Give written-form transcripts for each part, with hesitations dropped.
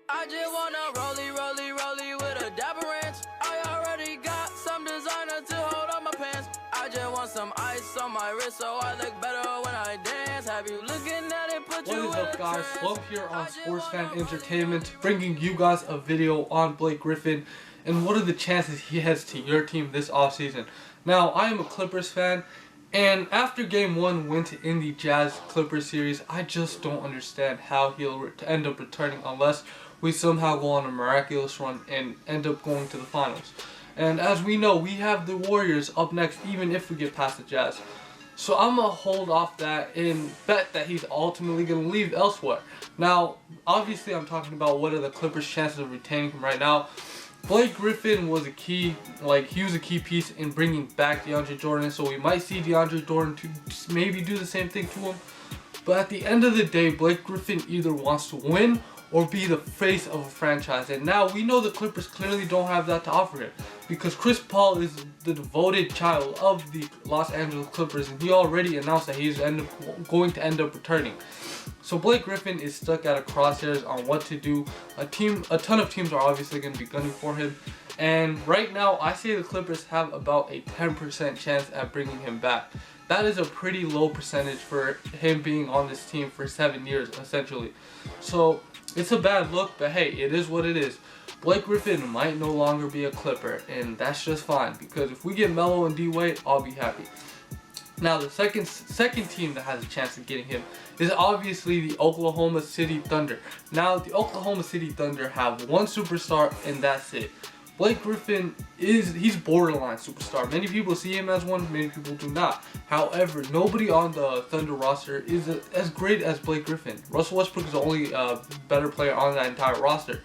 I just wanna rollie with a dapper ranch. I already got some designer to hold on my pants. I just want some ice on my wrist so I look better when I dance. Have you looking at it? Put you in a trance. What is up, guys? Slump here on Sports Fan Entertainment, bringing you guys a video on Blake Griffin and what are the chances he heads to your team this offseason. Now, I am a Clippers fan, and after Game 1 went in the Jazz-Clippers series, I just don't understand how he'll end up returning unless we somehow go on a miraculous run and end up going to the finals. And as we know, we have the Warriors up next even if we get past the Jazz. So I'm going to hold off that and bet that he's ultimately going to leave elsewhere. Now, obviously I'm talking about what are the Clippers' chances of retaining him right now. Blake Griffin was a key, he was a key piece in bringing back DeAndre Jordan, so we might see DeAndre Jordan to maybe do the same thing to him. But at the end of the day, Blake Griffin either wants to win or be the face of a franchise. And now we know the Clippers clearly don't have that to offer him because Chris Paul is the devoted child of the Los Angeles Clippers, and he already announced that he's going to end up returning. So Blake Griffin is stuck at a crosshairs on what to do. A ton of teams are obviously going to be gunning for him. And right now, I say the Clippers have about a 10% chance at bringing him back. That is a pretty low percentage for him being on this team for 7 years, essentially. So it's a bad look, but hey, it is what it is. Blake Griffin might no longer be a Clipper, and that's just fine because if we get Melo and D-Wade, I'll be happy. Now, the second team that has a chance of getting him is obviously the Oklahoma City Thunder. Now, the Oklahoma City Thunder have one superstar, and that's it. Blake Griffin he's borderline superstar. Many people see him as one, many people do not. However, nobody on the Thunder roster is as great as Blake Griffin. Russell Westbrook is the only better player on that entire roster.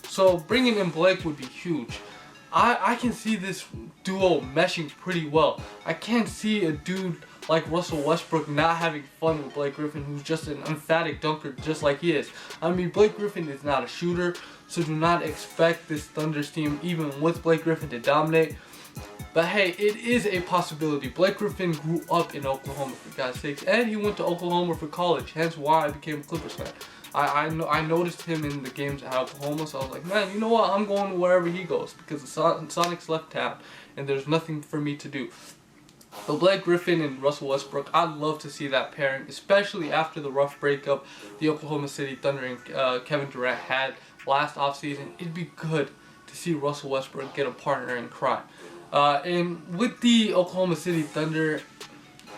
So bringing in Blake would be huge. I can see this duo meshing pretty well. I can't see a dude like Russell Westbrook not having fun with Blake Griffin, who's just an emphatic dunker just like he is. I mean, Blake Griffin is not a shooter, so do not expect this Thunder's team, even with Blake Griffin, to dominate. But hey, it is a possibility. Blake Griffin grew up in Oklahoma, for God's sakes, and he went to Oklahoma for college, hence why I became a Clippers fan. I noticed him in the games at Oklahoma, so I was like, man, you know what? I'm going wherever he goes because the Sonics left town, and there's nothing for me to do. But Blake Griffin and Russell Westbrook, I'd love to see that pairing, especially after the rough breakup the Oklahoma City Thunder and Kevin Durant had last offseason. It'd be good to see Russell Westbrook get a partner in crime. And with the Oklahoma City Thunder,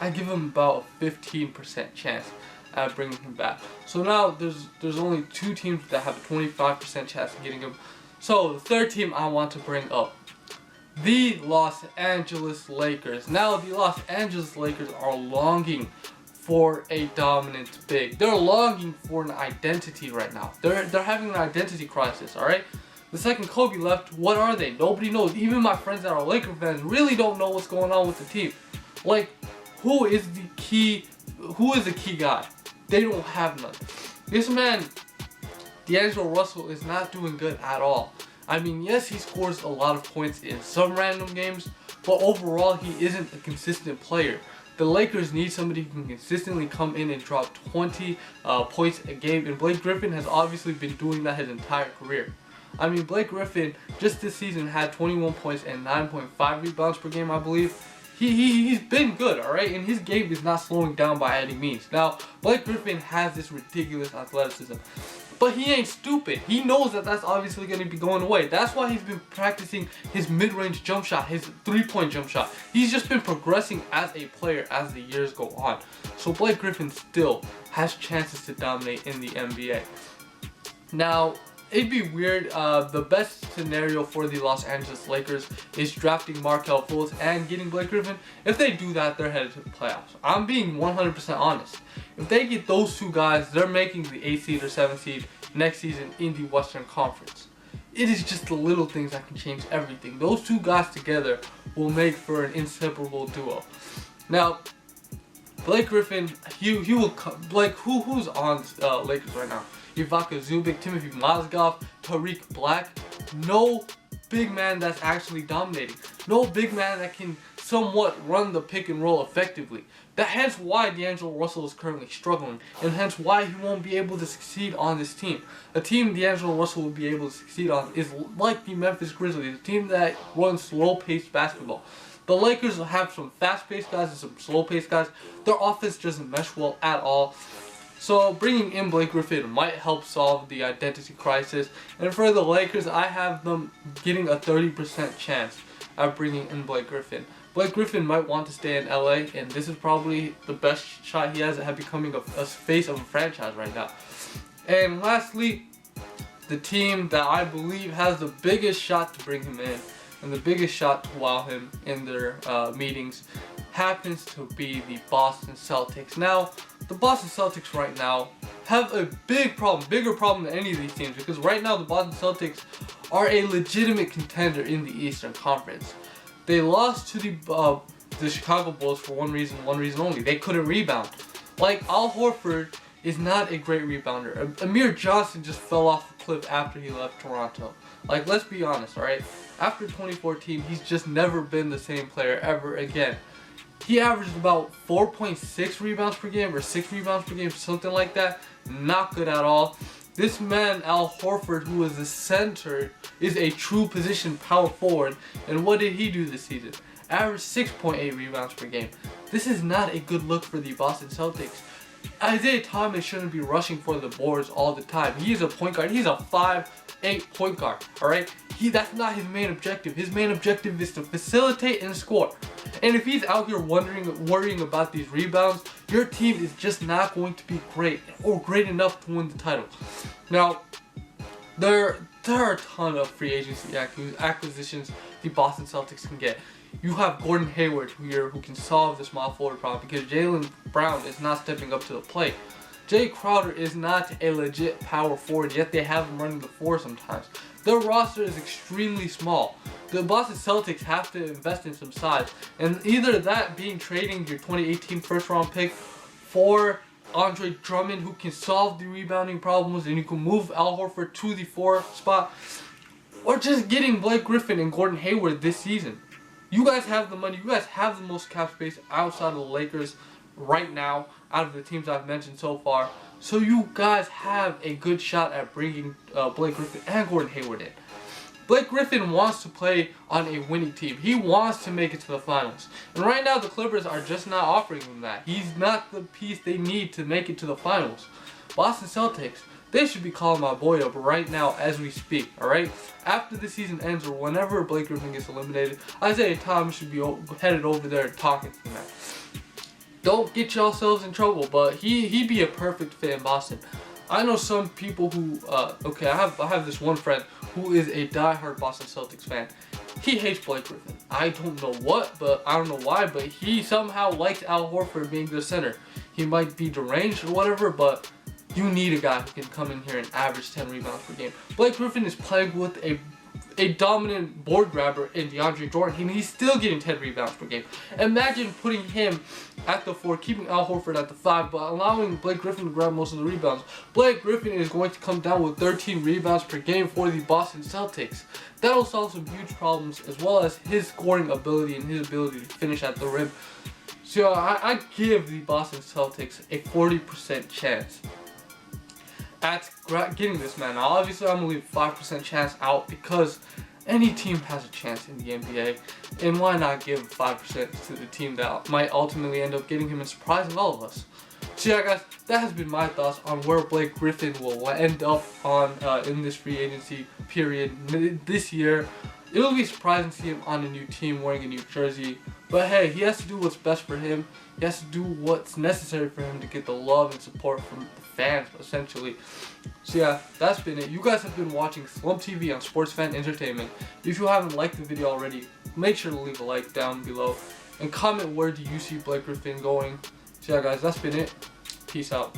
I give him about a 15% chance at bringing him back. So now there's only two teams that have a 25% chance of getting him. So the third team I want to bring up, the Los Angeles Lakers. Now the Los Angeles Lakers are longing for a dominant big. They're longing for an identity right now. They're having an identity crisis, alright? The second Kobe left, what are they? Nobody knows. Even my friends that are Laker fans really don't know what's going on with the team. Like, who is the key guy? They don't have none. This man, D'Angelo Russell, is not doing good at all. I mean, yes, he scores a lot of points in some random games, but overall, he isn't a consistent player. The Lakers need somebody who can consistently come in and drop 20 points a game, and Blake Griffin has obviously been doing that his entire career. I mean, Blake Griffin just this season had 21 points and 9.5 rebounds per game, I believe. He's been good, alright? And his game is not slowing down by any means. Now, Blake Griffin has this ridiculous athleticism. But he ain't stupid. He knows that that's obviously going to be going away. That's why he's been practicing his mid-range jump shot, his three-point jump shot. He's just been progressing as a player as the years go on. So Blake Griffin still has chances to dominate in the NBA. Now, it'd be weird. The best scenario for the Los Angeles Lakers is drafting Markelle Fultz and getting Blake Griffin. If they do that, they're headed to the playoffs. I'm being 100% honest. If they get those two guys, they're making the 8th seed or 7th seed next season in the Western Conference. It is just the little things that can change everything. Those two guys together will make for an inseparable duo. Now, Blake Griffin, he will come. Blake, who's on Lakers right now? Ivica Zubac, Timothy Mozgov, Tariq Black. No big man that's actually dominating. No big man that can somewhat run the pick and roll effectively. Hence why D'Angelo Russell is currently struggling, and hence why he won't be able to succeed on this team. A team D'Angelo Russell will be able to succeed on is like the Memphis Grizzlies, a team that runs slow-paced basketball. The Lakers have some fast-paced guys and some slow-paced guys. Their offense doesn't mesh well at all. So bringing in Blake Griffin might help solve the identity crisis. And for the Lakers, I have them getting a 30% chance at bringing in Blake Griffin. Blake Griffin might want to stay in LA, and this is probably the best shot he has at becoming a face of a franchise right now. And lastly, the team that I believe has the biggest shot to bring him in and the biggest shot to wow him in their meetings happens to be the Boston Celtics. Now, the Boston Celtics right now have a bigger problem than any of these teams, because right now the Boston Celtics are a legitimate contender in the Eastern Conference. They lost to the Chicago Bulls for one reason only. They couldn't rebound. Like, Al Horford is not a great rebounder. Amir Johnson just fell off the cliff after he left Toronto. Like, let's be honest, alright? After 2014, he's just never been the same player ever again. He averaged about 4.6 rebounds per game or 6 rebounds per game, something like that. Not good at all. This man, Al Horford, who is the center, is a true position power forward. And what did he do this season? Averaged 6.8 rebounds per game. This is not a good look for the Boston Celtics. Isaiah Thomas shouldn't be rushing for the boards all the time. He is a point guard. He's a 5'8" point guard, alright? That's not his main objective. His main objective is to facilitate and score. And if he's out here worrying about these rebounds, your team is just not going to be great or great enough to win the title. Now, there are a ton of free agency acquisitions the Boston Celtics can get. You have Gordon Hayward here who can solve the small forward problem because Jaylen Brown is not stepping up to the plate. Jay Crowder is not a legit power forward, yet they have him running the floor sometimes. Their roster is extremely small. The Boston Celtics have to invest in some size, and either that being trading your 2018 first round pick for Andre Drummond, who can solve the rebounding problems and you can move Al Horford to the 4 spot, or just getting Blake Griffin and Gordon Hayward this season. You guys have the money. You guys have the most cap space outside of the Lakers right now, out of the teams I've mentioned so far. So you guys have a good shot at bringing Blake Griffin and Gordon Hayward in. Blake Griffin wants to play on a winning team. He wants to make it to the finals. And right now the Clippers are just not offering him that. He's not the piece they need to make it to the finals. Boston Celtics, they should be calling my boy up right now as we speak, alright? After the season ends or whenever Blake Griffin gets eliminated, Isaiah Thomas should be headed over there talking to him. Don't get yourselves in trouble, but he'd be a perfect fit in Boston. I know some people who, I have this one friend who is a diehard Boston Celtics fan. He hates Blake Griffin. I don't know I don't know why, but he somehow likes Al Horford being the center. He might be deranged or whatever, but you need a guy who can come in here and average 10 rebounds per game. Blake Griffin is playing with a dominant board grabber in DeAndre Jordan, and he's still getting 10 rebounds per game. Imagine putting him at the 4, keeping Al Horford at the 5, but allowing Blake Griffin to grab most of the rebounds. Blake Griffin is going to come down with 13 rebounds per game for the Boston Celtics. That'll solve some huge problems, as well as his scoring ability and his ability to finish at the rim. So I give the Boston Celtics a 40% chance at getting this man. Now, obviously, I'm going to leave 5% chance out because any team has a chance in the NBA. And why not give 5% to the team that might ultimately end up getting him and surprising all of us? So yeah, guys, that has been my thoughts on where Blake Griffin will end up on in this free agency period this year. It'll be surprising to see him on a new team wearing a new jersey. But hey, he has to do what's best for him. He has to do what's necessary for him to get the love and support from the fans, essentially. So yeah, that's been it. You guys have been watching SlumpTV on Sports Fan Entertainment. If you haven't liked the video already, make sure to leave a like down below. And comment where do you see Blake Griffin going. So yeah, guys, that's been it. Peace out.